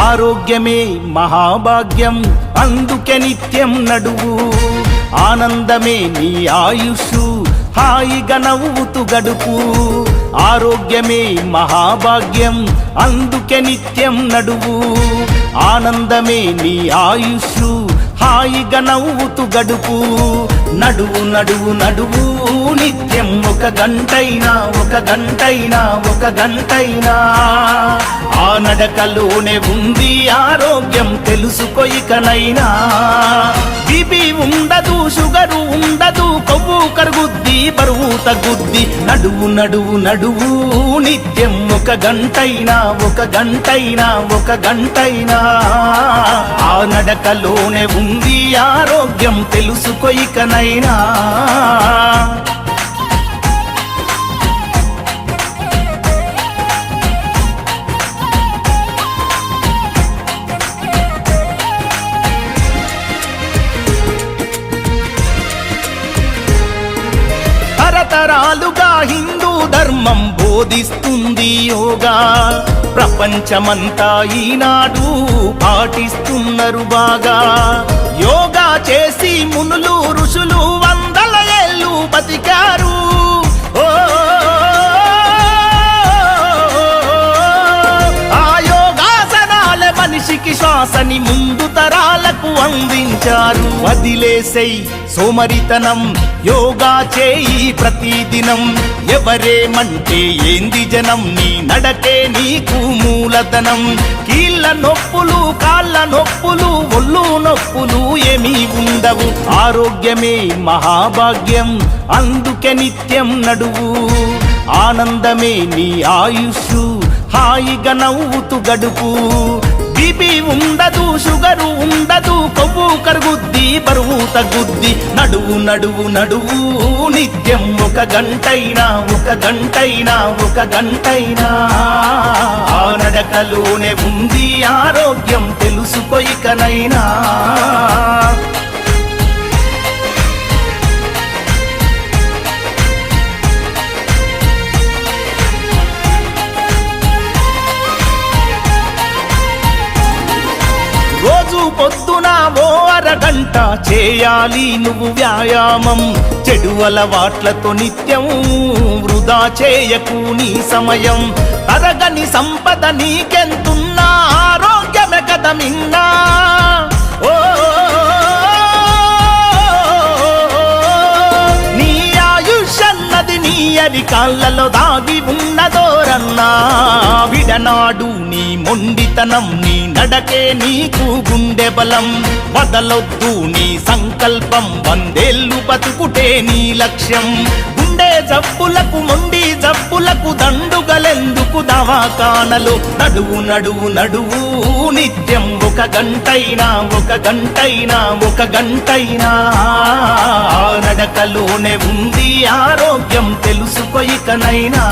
ఆరోగ్యమే మహాభాగ్యం అందుకే నిత్యం నడువు ఆనందమే నీ ఆయుష్షు హాయిగా నవ్వుతూ గడుపు ఆరోగ్యమే మహాభాగ్యం అందుకే నిత్యం నడువు ఆనందమే నీ ఆయుష్షు హాయిగా నవ్వుతూ గడుపు నడువు నడువు నడువు నిత్యం ఒక గంటైనా ఆ నడకలోనే ఉంది ఆరోగ్యం తెలుసుకో ఇకనైనా బీపీ ఉండదు షుగరు ఉండదు కొవ్వు కరుగుద్ది బరువు తగ్గుద్ది నడువు నడువు నడువు నిత్యం ఒక గంటైనా ఆ నడకలోనే ఉంది ఆరోగ్యం తెలుసుకో ఇకనైనా తరతరాలుగా హిందూ ధర్మం బోధిస్తుంది యోగా ప్రపంచమంతా ఈనాడు పాటిస్తున్నారు బాగా యోగా చేసి మునులు ఋషులు వందల ఏళ్ళు బతికారు ఆ యోగాసనాల మనిషికి శ్వాసని ముందు తరాలకు అందించారు వదిలేసై సోమరితనం యోగా చేయి ప్రతిదినం ఎవరేమంటే ఏంది జనం నీ నడకే నీకు మూలధనం కీళ్ళ నొప్పులు కాళ్ళ నొప్పులు ఒళ్ళు నొప్పులు ఏమీ ఉండవు ఆరోగ్యమే మహాభాగ్యం అందుకే నిత్యం నడువు ఆనందమే నీ ఆయుష్షు హాయిగా నవ్వుతూ గడుపు బీపీ ఉండదు షుగరు ఉండదు కొవ్వు కరుగుద్ది బరువు తగ్గుద్ది నడువు నడువు నడువు నిత్యం ఒక గంటైనా ఆ నడకలోనే ఉంది ఆరోగ్యం తెలుసుకో ఇకనైనా రోజు పొద్దున ఓ అరగంట చేయాలి నువ్వు వ్యాయామం చెడు అలవాట్లతో నిత్యం వృధా చేయకు నీ సమయం తరగని సంపద నీకెంతున్నా ఆరోగ్యమే కదా మిన్నా నీ ఆయుష్ అన్నది నీ అరికాళ్ళలో దాగి ఉన్నదోరన్నా విడనాడు నీ మొండితనం నీ నడకే నీకు గుండె బలం వదలొద్దు నీ సంకల్పం 100 ఏళ్ళు బతుకుటే నీ లక్ష్యం గుండె జబ్బులకు మొండి జబ్బులకు దండుగలెందుకు దవాఖానలు నడువు నడువు నడువు నిత్యం ఒక గంటైనా ఆ నడకలోనే ఉంది ఆరోగ్యం తెలుసుకో ఇకనైనా